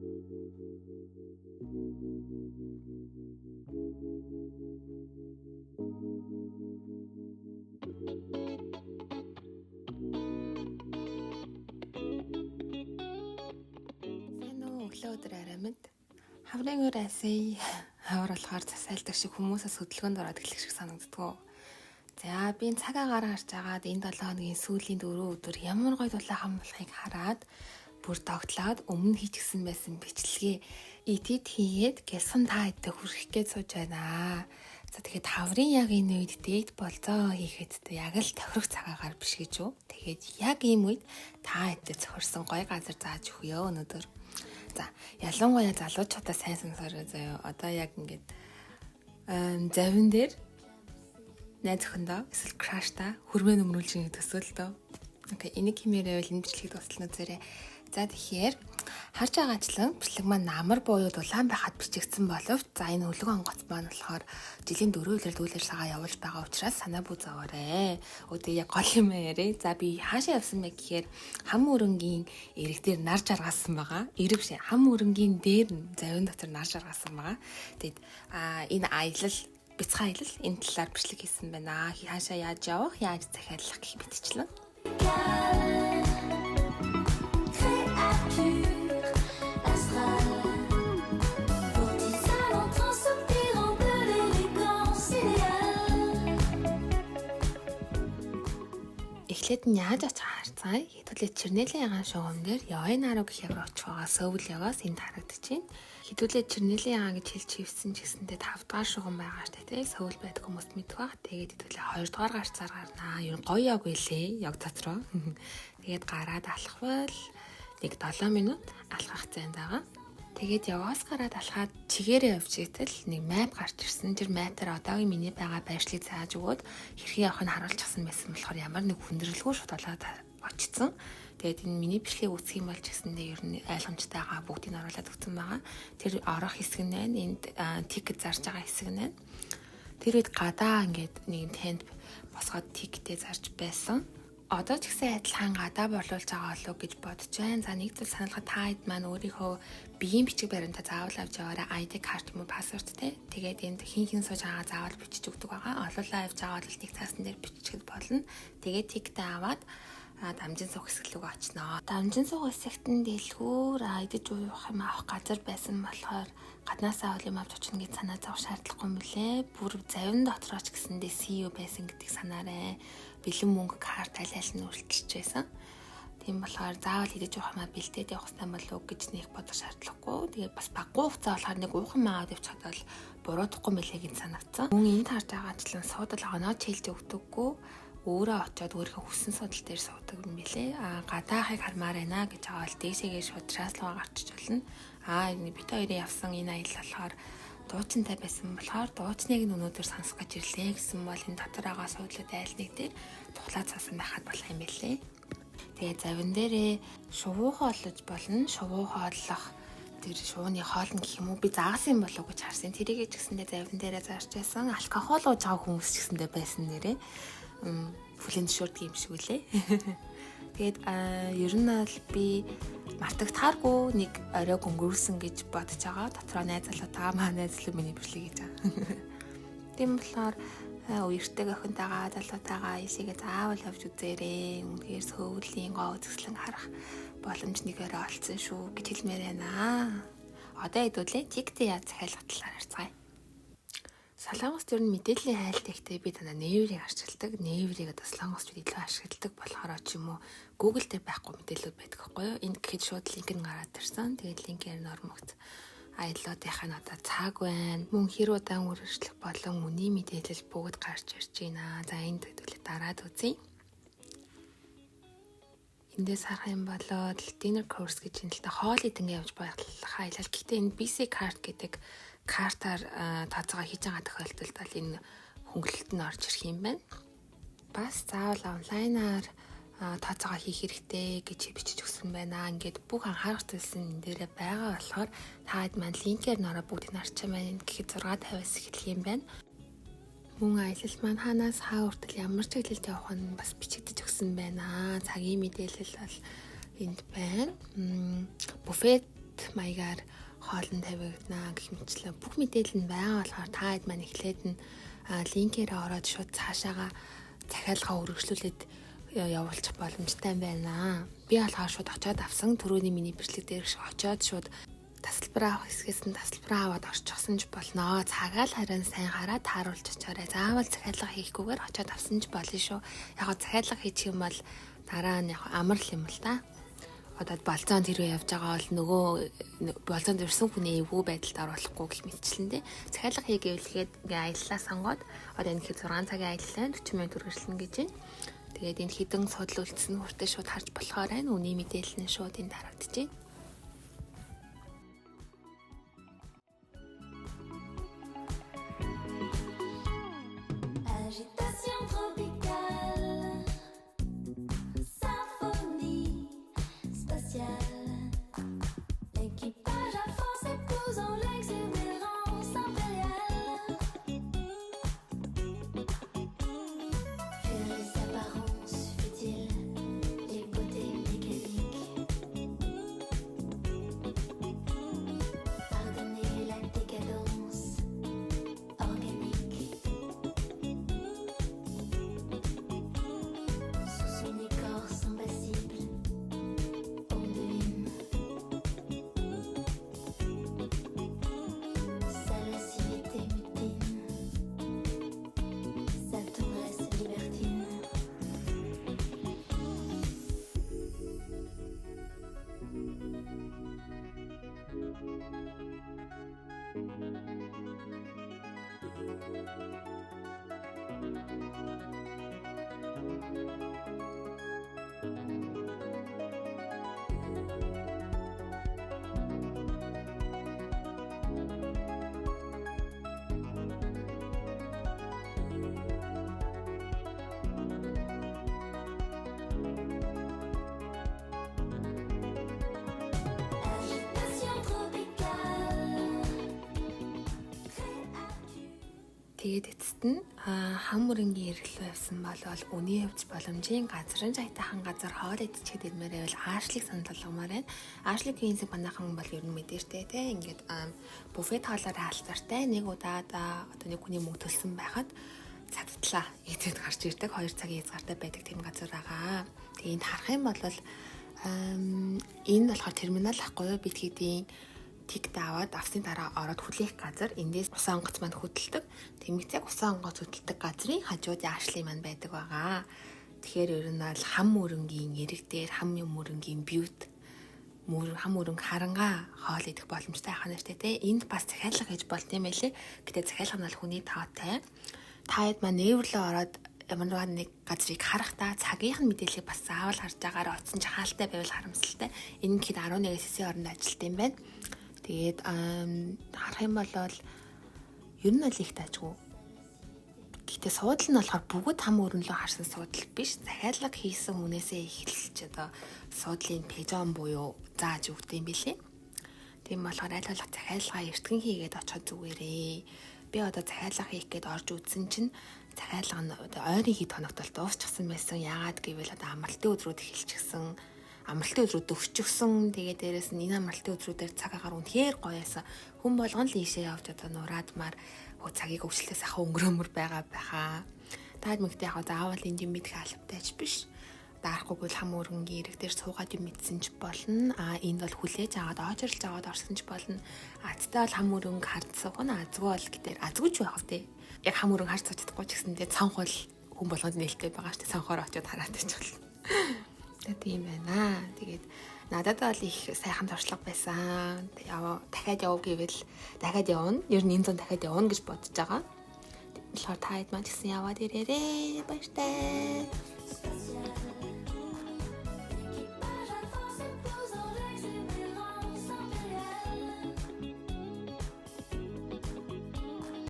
Сайн уу, өглөө өдөр арамид хаврын өр асий хавар болохоор засаалдаг шиг хүмүүсээс хөдөлгөөнд ороод эхлэх шиг санагддгоо. За би цаг агаар гарч агаад энэ 7 хоногийн сүүлийн 4 өдөр ямар гоё дулаахан болохыг хараад бүр тогтлоод өмнө хийчихсэн байсан бичлэгээ эдит хийгээд гэлсэн та хэдэ хүрэх гэж сууж байна. За тэгээд хаврын яг энэ үед дэйт болцоо хийхэд яг л тохирох цаг агаар биш гэж үү. Тэгээд яг ийм үед та хэдэ зохирсон гоё газар зааж өгье өнөөдөр. За ялангуяа залуучуудаа сайн сонсоорой заяа. Одоо яг ингээд завин дээр найз охиндоо эсвэл крашта хөрмөө нөмрүүлж төсөөлтөө. Окей, энийг хэмээрээ энэ бичлэгийг дуусна үзээрэй. За тэгэхээр харж байгаачлан бичлэг маань намар буюу дулаан байхад бичигдсэн боловч за энэ хөлгөн онгоц маань болохоор жилийн 4 өдрөл үйл ажиллагаа явуулж байгаа учраас санаа бүү зовоорой. Өөдөө яг гол юм яриа. За би хаашаа явсан бэ гэхээр хам өрөнгийн эрэг дээр нар жаргасан байгаа. Эрэг биш, хам өрөнгийн дээр завин дотор нар жаргасан байгаа. Тэгэд энэ аялал бяцхан аялал энэ талаар бичлэг хийсэн байна. Хаашаа яаж явах, яаж захиалах гэх мэтчлэн. Эхлээд нь яаж очих харцгаая. Хэдүүлээ Чернелийн ягаан шугам дээр Явын арга гэх яваа очих байгаа Сөүл яваас энд харагдаж байна. Хэдүүлээ Чернелийн ягаан гэж хэлж хивсэн ч гэсэндээ 5 дугаар шугам байгаа штэ тий. Сөүл байдаг хүмүүс мэдэх баг. Тэгээд хэдүүлээ 2 дугаар гарцаар гарнаа. Ер нь гоё яг байлээ. Яг дотроо. Тэгээд гараад алхвал нэг 7 минут алхах зайд байгаа. Тэгээд яваас гараад алхаад чигээрээ явж итэл нэг майп гарч ирсэн. Тэр майпаар одоогийн миний байгаа байршлыг зааж өгөөд хэрхэн явах нь харуулчихсан байсан болохоор ямар нэг хүндрэлгүй шууд болоод очсон. Тэгээд энэ миний бичлэгийг үүсгэх юм болж гэсэндээ ер нь ойлгомжтой байгаа бүгдийг нь оруулаад өгсөн байгаа. Тэр орох хэсэг нь байна. Энд тикет зарж байгаа хэсэг нь байна. Тэр үед гадаа ингээд нэг танд босгоод тикетээ зарж байсан. Одоо ч гэсэн адилхан гадаа борлуулж байгаа болов гэж бодож байна. За нэг зүйл саналгад та хэд маань өөрийнхөө биеийн бичиг баримтаа заавал авч яваарай. ID карт юм уу пассворд те. Тэгээд энд хин сууж байгаа заавал бичиж өгдөг байгаа. Олоолаа авч байгаа бол нэг цаасан дээр бичихэд болно. Тэгээд тиктэй аваад дамжин суух хэсэг рүү очноо. Дамжин суух хэсэгт нь дэлгүүр идэж уух юм авах газар байсан болохоор гаднаасаа ол юм авч очно гэж санаа зовх шаардлагагүй юм лээ. Бүр завин дотрооч гэсэндээ CU байсан гэдгийг санаарай. Бэлэн мөнгө карт аль нь үлдчихэж байсан. Тийм болохоор заавал идэж уух юмаа бэлдээд явах хэрэгтэй болов гэж нэг бодох шаардлагагүй. Тэгээд бас баггүй хугацаа болохоор нэг уухан маагаад явчихад бол буруудахгүй мэлээ гэж санагдсан. Мөн энд харж байгаачлан суудал оноо чийлж өгдөггүй. Өөрөө очиод өөрийнхөө хүссэн судал дээр суудаг юм билээ. Гадаахыг хармаар байна гэж байгаа бол дээшээгээ шууд транслгаа гарчиж болно. Энэ бит хоёрын явсан энэ аялал болохоор дуучинтай байсан болохоор дуучныг нь өнөөдөр сонсох гэж ирлээ гэсэн бол энэ дотор байгаа суудлууд айл нэг дээр тухлаад цаасан байхад болох юм билээ. Тэгээд завин дээрээ шувуухан олж болно. Шувуухан олох тэр шууны хоол нь гэх юм уу би заагсан юм болов уу гэж харсан. Тэрийгээ ч гэсэндээ завин дээрээ зарч байсан. Алкогол ууж байгаа хүмүүс ч гэсэндээ байсан нэрээ. Хүлэн зөвшөөрдөг юм шиг үлээ. Тэгээд ер нь бол би мартагтааргүй нэг оройг өнгөрүүлсэн гэж бодож байгаа. Дотроо найз залуутаа маа найзлуу миний бичлэг хийж байгаа. Тийм болохоор үертэй охинтойгоо залуутайгаа ийшээгээ заавал явж үзээрэй. Үнэхээр Сөүлийн гоо үзэсгэлэн харах боломж нэг өрөө олцсон шүү гэж хэлмээр байна. Одоо хэдүүлээ тиктэй яаж захиалах талаар харцгаая. Солонгост ер нь мэдээллийн хайлт ихтэй би танаа нээврийг ашигладаг. Нээврийг одоо солонгосчууд илүү ашигладаг болохоор ч юм уу Google дээр байхгүй мэдээлэлүүд байдаг байхгүй юу? Энд гэхэд шууд линк нь гараад ирсэн. Тэгээд линкээр нормогц аяллуудынхаа нь одоо цаг байна. Мөн хэр удаан үргэлжлэх болон үнийн мэдээлэл бүгд гарч ирж байна. За энд хэдүүлээ дараад үзье. Эндээс харах юм бол dinner course гэж энэ л та хоол идэнгээ явж байх аялал. Гэхдээ энэ BC card гэдэг картаар тооцоогоо хийж байгаа тохиолдолд бол энэ хөнгөлөлт нь орж ирэх юм байна. Бас заавал онлайнаар тооцоогоо хийх хэрэгтэй гэж бичиж өгсөн байна. Ингээд бүх анхаарах зүйлс энэ дээрээ байгаа болохоор та маань линкээр нөрөө бүгдийг нарчсан байна. Гэхэд 6:50-аас эхлэх юм байна. Мөн аялал маань ханаас хаа хүртэл ямар ч чиглэлд явах нь бас бичигдэж өгсөн байна. Цагийн мэдээлэл бол энд байна. Буфет маягаар хоолн тавигдана гэх мэтчлэн бүх мэдээлэл нь байгаа болохоор та хэд маань эхлээд нь линкээр ороод шууд цаашаага захиалгаа үргэлжлүүлээд явуулчих боломжтой байна. Би болохоор шууд очиод авсан түрүүний миний бичлэг дээр очиод шууд тасалбар авах хэсгээс нь тасалбар аваад орчихсон ч болно. Цагаа л харин сайн хараад тааруулж очоорой. Заавал захиалга хийхгүйгээр очиод авсан ч болно шүү. Яг захиалга хийчих юм бол дараа нь яг амар л юм л та. Одоо болцоонд хэрвээ явж байгаа бол нөгөө болцоонд ирсэн хүний эвгүй байдалд оруулахгүй гэх мэтчлэн дээ. Захиалга хийгээвлгээд ингээ аяллаа сонгоод одоо энэ хэд 6 цагийн аяллаа 40 минут үргэлжлэнэ гэж байна. Тэгээд энэ хідэн судал үлдсэн хүртэл шууд харж болохоор байна. Үний мэдээлэл нь шууд энд харагдаж байна. Agitation tropicale, symphonie spatiale. L'équipage à force épousant l'exubérance impériale. Fuir les apparences futiles, les beautés mécaniques. Pardonner la décadence organique. Sous son écorce impassible, on devine sa lascivité mutine, sa tendresse libertine. Agitation tropicale, créature. Тэгээд эцэст нь хам мөрөнгийн эргэлв явсан бол үний хөвч боломжийн газрын жайтайхан газар хоол идчихэд ирмээр байвал аашлыг санал болгомоор байна. Аашлыг хийсэг банаахан бол ер нь мэдэртэй те. Ингээд буфет хоолоор хаалтартай нэг удаад одоо нэг хүний мөнгө төлсөн байхад цадтлаа эцэд гарч ирдэг 2 цагийн хязгаартай байдаг тийм газар байгаа. Тэгээд энд харах юм бол энэ болохоор терминал ахгүй юу бид хэдийн тикт аваад авсны дараа ороод хүлээх газар эндээс усан онгоц маань хөдөлдөг. Тэмээс яг усан онгоц хөдөлдөг газрын хажууд аашлын маань байдаг байгаа. Тэгэхээр ер нь бол хам мөрөнгийн эрэг дээр хам мөрөнгийн бьют хам мөрөнг харангаа хоол идэх боломжтой ахна штэ тий. Энд бас захиалга хийж болт юм байлээ. Гэтэ захиалга нь бол хүний таатай. Та хэд маань нээвэрлээ ороод ямар нэг газрыг харахтаа цагийнх нь мэдээллийг бас заавал харж байгаараа утсан ч хаалтай байвал харамсалтай. Энэ хэд 11-ээс 9 хооронд ажилт юм байна. Тэгээд харах юм бол ер нь л их таажгүй. Гэтэ суудал нь болохоор бүгд хам өрнөлөө харсан суудал биш. Захиалга хийсэн хүнээсээ эхэлж одоо суудлын пежон буюу зааж өгдөг юм билээ. Тийм болохоор аль болох захиалгаа эртгэн хийгээд очиход зүгээрээ. Би одоо захиалга хийх гээд орж үзсэн чинь захиалга нь одоо ойрын хий тоногтол дуусчихсан байсан. Яагаад гэвэл одоо амралтын өдрүүд эхэлчихсэн. Амралтын өдрүүд өвчихсөн. Тэгээд дээрэс нь энэ амралтын өдрүүдээр цаг агаар үнэхээр гоё байсан. Хүн болгон л ийшээ явж одоо нураадмаар цагийг өвчлөөс ахаа өнгөрөмөр байгаа байхаа. Таад мэгтэй яг заавал энд юм мэдэх албатайч биш. Даарахгүй л хам өргөнгийн эрэг дээр суугаад юм мэдсэн ч болно. Энд бол хүлээж аваад очирлж аваад орсон ч болно. Цтай бол хам өрөнг харж суух нь азгүй бол гэтээр азгүй ч байх вэ. Яг хам өрөнг харж сууж чадахгүй ч гэсэндээ цонх бол хүн болгонд нээлттэй байгаа шүү дээ. Цонхоор очиод хараад байж болно. Тийм байна. Тэгээд надад бол их сайхан туршлага байсан. Дахиад яв гэвэл дахиад явна. Ер нь энэ зам дахиад явна гэж бодож байгаа. Тэгэхээр та хэд маань гэсэн яваад ирээрээ. Баяртай.